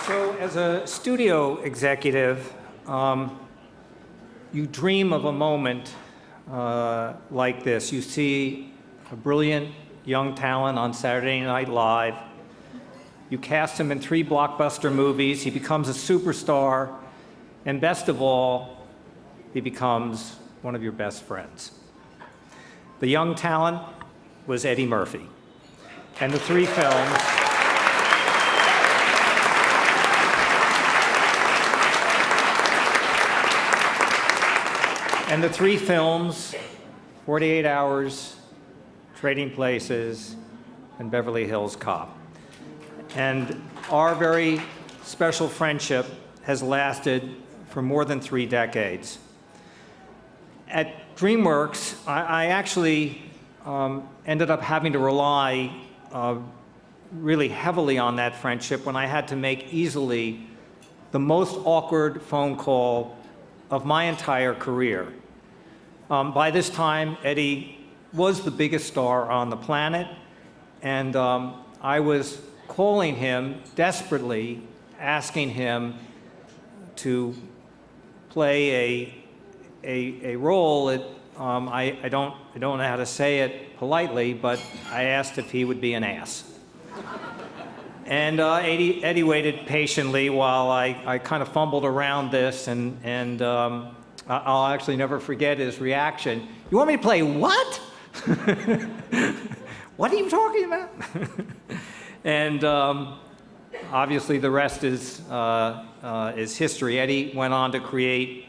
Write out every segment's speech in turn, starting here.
So as a studio executive, you dream of a moment like this. You see a brilliant young talent on Saturday Night Live. You cast him in 3 blockbuster movies. He becomes a superstar. And best of all, he becomes one of your best friends. The young talent was Eddie Murphy. And the 3 films And the 3 films, 48 Hours, Trading Places, and Beverly Hills Cop. And our very special friendship has lasted for more than 3 decades. At DreamWorks, I actually ended up having to rely really heavily on that friendship when I had to make easily the most awkward phone call of my entire career. By this time, Eddie was the biggest star on the planet, and I was calling him desperately, asking him to play a role that I don't know how to say it politely, but I asked if he would be an ass. And Eddie waited patiently while I kind of fumbled around this, and I'll actually never forget his reaction. You want me to play what? What are you talking about? And obviously the rest is history. Eddie went on to create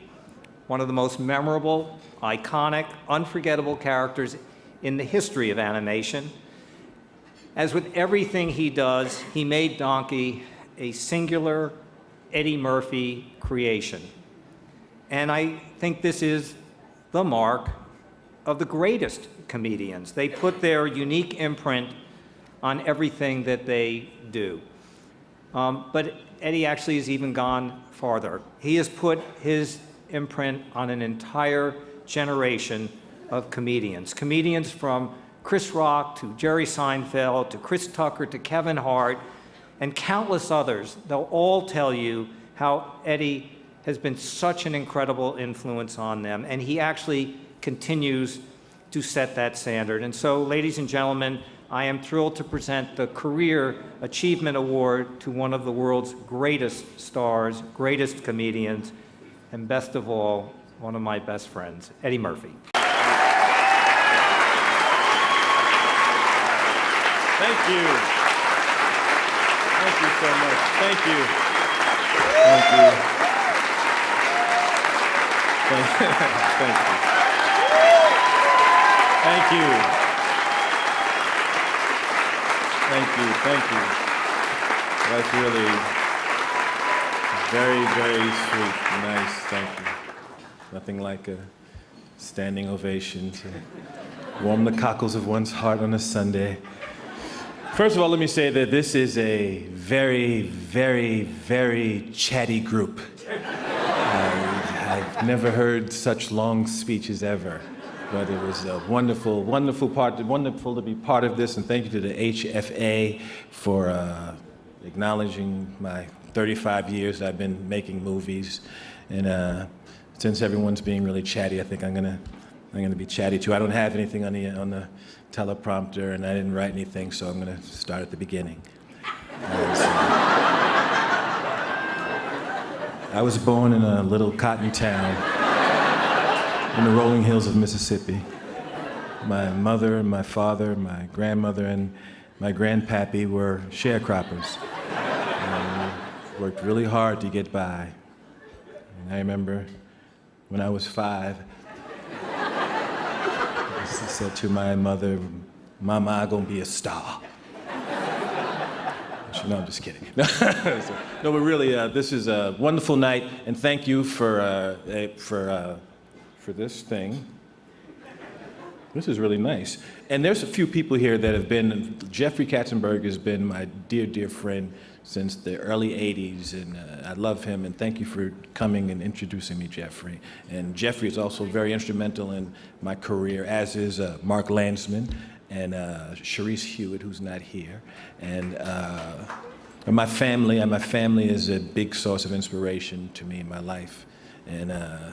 one of the most memorable, iconic, unforgettable characters in the history of animation. As with everything he does, he made Donkey a singular Eddie Murphy creation. And I think this is the mark of the greatest comedians. They put their unique imprint on everything that they do. But Eddie actually has even gone farther. He has put his imprint on an entire generation of comedians. Comedians from Chris Rock to Jerry Seinfeld to Chris Tucker to Kevin Hart and countless others. They'll all tell you how Eddie has been such an incredible influence on them, and he actually continues to set that standard. And so, ladies and gentlemen, I am thrilled to present the Career Achievement Award to one of the world's greatest stars, greatest comedians, and best of all, one of my best friends, Eddie Murphy. Thank you. Thank you so much. Thank you. Thank you. Thank you. Thank you. Thank you. Thank you. That's really very, very sweet. Nice. Thank you. Nothing like a standing ovation to warm the cockles of one's heart on a Sunday. First of all, let me say that this is a very, very, very chatty group. I've never heard such long speeches ever, but it was a wonderful, wonderful to be part of this, and thank you to the HFA for acknowledging my 35 years I've been making movies, and since everyone's being really chatty, I think I'm gonna be chatty too. I don't have anything on the teleprompter, and I didn't write anything, so I'm gonna start at the beginning. I was born in a little cotton town in the rolling hills of Mississippi. My mother, my father, my grandmother, and my grandpappy were sharecroppers. And we worked really hard to get by. And I remember when I was 5, I said to my mother, "Mama, I'm gonna be a star." No, I'm just kidding. No, but really, this is a wonderful night, and thank you for this thing. This is really nice. And there's a few people here that have been. Jeffrey Katzenberg has been my dear, dear friend since the early '80s, and I love him. And thank you for coming and introducing me, Jeffrey. And Jeffrey is also very instrumental in my career, as is Mark Landsman and Charisse Hewitt, who's not here. And And my family is a big source of inspiration to me in my life. And I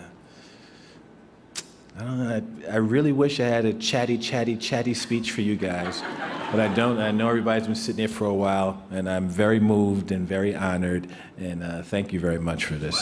don't know, I really wish I had a chatty speech for you guys, but I don't. I know everybody's been sitting here for a while, and I'm very moved and very honored, and thank you very much for this.